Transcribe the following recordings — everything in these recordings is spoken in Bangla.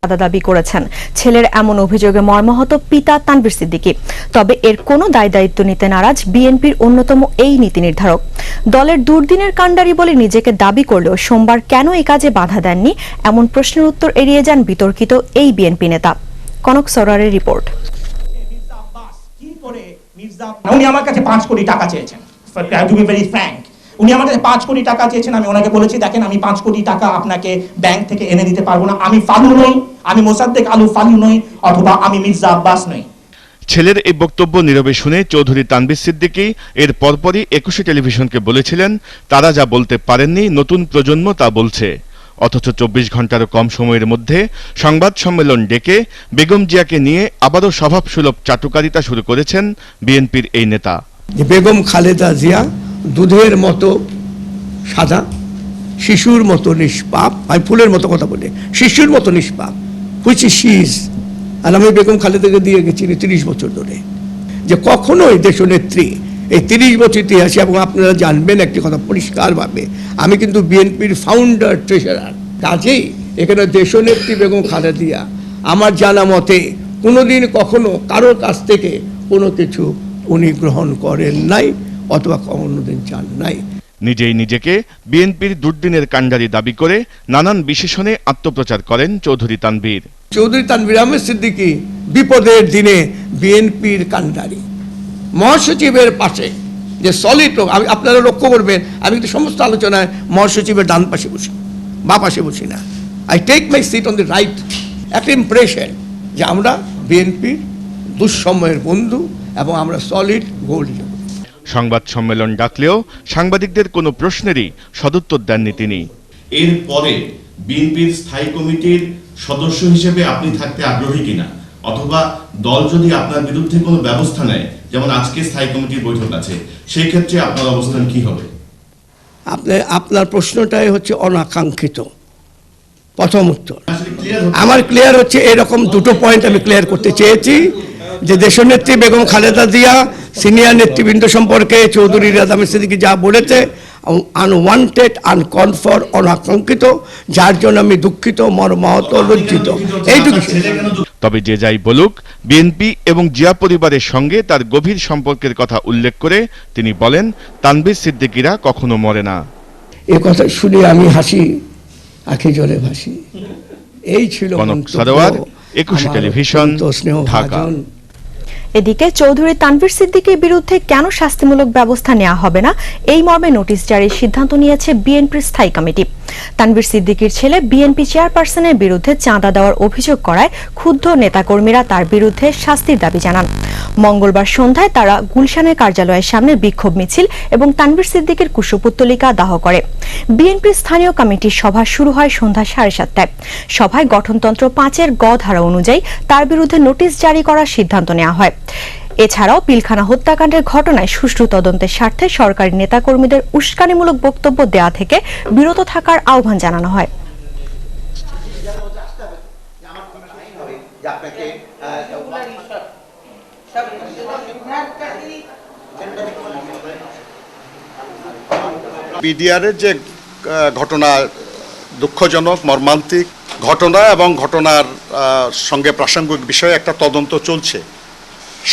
চাঁদা দাবি করেছেন। ছেলের এমন অভিযোগে মর্মাহত পিতা তানভীর সিদ্দিকী। তবে এর কোনো দায়-দায়িত্ব নিতে নারাজ বিএনপির অন্যতম এই নীতি নির্ধারক। দলের দুর্দিনের কাণ্ডারি বলে নিজেকে দাবি করলেও সোমবার কেন এই কাজে বাধা দেননি এমন প্রশ্নের উত্তর এড়িয়ে যান বিতর্কিত এই বিএনপি নেতা। কনক সরারের রিপোর্ট। উনি আমার কাছে 5 কোটি টাকা চেয়েছেন। টু বি ভেরি ফ্র্যাঙ্ক, উনি আমার কাছে 5 কোটি টাকা চেয়েছেন। আমি ওনাকে বলেছি, দেখেন আমি 5 কোটি টাকা আপনাকে ব্যাংক থেকে এনে দিতে পারবো না। আমি ফালু নই, আমি মোসাদ্দেক আলু ফালু নই, অথবা আমি মির্জা আব্বাস নই। ছেলের এই বক্তব্য নীরবে শুনে চৌধুরী তানভীর সিদ্দিকী এর পরপরই 21 টেলিভিশনকে বলেছিলেন, তারা যা বলতে পারেননি নতুন প্রজন্ম তা বলছে। অথচ 24 ঘন্টারও কম সময়ের মধ্যে সংবাদ সম্মেলন ডেকে বেগম জিয়াকে নিয়ে আবারও স্বভাবসুলভ চাটুকারিতা শুরু করেছেন বিএনপির এই নেতা। বেগম খালেদা জিয়া দুধের মতো সাদা, শিশুর মতো নিষ্পাপ। আমি ফুলের মতো কথা বলি, শিশুর মতো নিষ্পাপ, হুইচ ইজ শি ইজ। আর আমি বেগম খালেদাকে দিয়ে গেছি 30 বছর ধরে, যে কখনোই দেশনেত্রী এই 30 বছর ইতিহাসে, এবং আপনারা জানবেন একটি কথা পরিষ্কারভাবে, আমি কিন্তু বিএনপির ফাউন্ডার ট্রেজারার। কাজেই এখানে দেশনেত্রী বেগম খালেদা জিয়া আমার জানা মতে কোনোদিন কখনো কারোর কাছ থেকে কোনো কিছু উনি গ্রহণ করেন নাই অথবা কোনোদিন চান নাই। নিজেই নিজেকে বিএনপির দুর্দিনের কাণ্ডারি দাবি করে নানান বিশেষণে আত্মপ্রচার করেন চৌধুরী তানভীর। চৌধুরী তানভীর আহমেদ সিদ্দিকী বিপদের দিনে বিএনপির কাণ্ডারি। মহাসচিবের পাশে যে সলিড লোক, আপনারা লক্ষ্য করবেন, আমি কিন্তু সমস্ত আলোচনায় মহাসচিবের ডান পাশে বসি, বা পাশে বসি না। I take my seat on the right. একটা ইমপ্রেশন যে আমরা বিএনপির দুঃসময়ের বন্ধু এবং আমরা সলিড গোল্ড। সংবাদ সম্মেলন ডাকলেও সাংবাদিকদের কোনো প্রশ্নেরই সদুত্তর দেননি তিনি। এরপরে বিএনপির স্থায়ী কমিটির সদস্য হিসেবে আপনি থাকতে আগ্রহী কিনা, অথবা দল যদি আপনার বিরুদ্ধে কোনো ব্যবস্থা নেয়, যেমন আজকে স্থায়ী কমিটির বৈঠক আছে, সেই ক্ষেত্রে আপনার অবস্থান কি হবে? আপনার প্রশ্নটাই হচ্ছে অনাকাঙ্ক্ষিত। প্রথম উত্তর আমার ক্লিয়ার হচ্ছে, এরকম দুটো পয়েন্ট আমি ক্লিয়ার করতে চেয়েছি, যে দেশনেত্রী বেগম খালেদা জিয়া সিনিয়র নেতৃবৃন্দ সম্পর্কে চৌধুরী তানভীর সিদ্দিকী যা বলেছে, আনওয়ান্টেড, আনকনফার্ম, অনাকাঙ্ক্ষিত, যার জন্য আমি দুঃখিত, মর্মাহত, লজ্জিত, এইটুকু। তবে যে যাই বলুক, বিএনপি এবং জিয়া পরিবারের সঙ্গে তার গভীর সম্পর্কের কথা উল্লেখ করে তিনি বলেন, তানভীর সিদ্দিকীরা কখনো মরে না। এ কথা শুনে আমি হাসি, আঁখি জলে ভাসি। এই ছিল কনক সরোয়ার, 21 টেলিভিশন, ঢাকা। এদিকে চৌধুরী তানভীর সিদ্দিকীর বিরুদ্ধে কেন শাস্তিমূলক ব্যবস্থা নেওয়া হবে না এই মর্মে নোটিশ জারির সিদ্ধান্ত নিয়েছে বিএনপির স্থায়ী কমিটি। তানভীর সিদ্দিকীর ছেলে বিএনপি চেয়ারপারসনের বিরুদ্ধে চাঁদা দেওয়ার অভিযোগ করায় ক্ষুব্ধ নেতাকর্মীরা তার বিরুদ্ধে শাস্তির দাবি জানান। মঙ্গলবার সন্ধ্যায় তারা গুলশানের কার্যালয়ের সামনে বিক্ষোভ মিছিল এবং তানভীর সিদ্দিকীর কুশপুত্তলিকা দাহ করে। বিএনপির স্থানীয় কমিটির সভা শুরু হয় সন্ধ্যা 7:30টায়। সভায় গঠনতন্ত্র 5-এর গ ধারা অনুযায়ী তার বিরুদ্ধে নোটিশ জারি করার সিদ্ধান্ত নেওয়া হয়। এছাড়াও পিলখানা হত্যাকাণ্ডের ঘটনায় সুষ্ঠু তদন্তের স্বার্থে সরকারি নেতাকর্মীদের উস্কানিমূলক বক্তব্য দেয়া থেকে বিরত থাকার আহ্বান জানানো হয়। বিডিআরের যে ঘটনা দুঃখজনক, মর্মান্তিক ঘটনা, এবং ঘটনার সঙ্গে প্রাসঙ্গিক বিষয়ে একটা তদন্ত চলছে।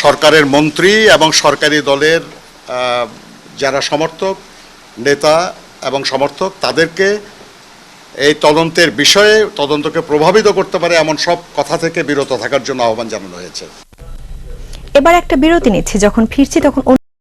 সরকারের মন্ত্রী এবং সরকারি দলের যারা সমর্থক, নেতা এবং সমর্থক, তাদেরকে এই তদন্তের বিষয়ে, তদন্তকে প্রভাবিত করতে পারে এমন সব কথা থেকে বিরত থাকার জন্য আহ্বান জানানো হয়েছে। এবার একটা বিরতি নিচ্ছি, যখন ফিরছি তখন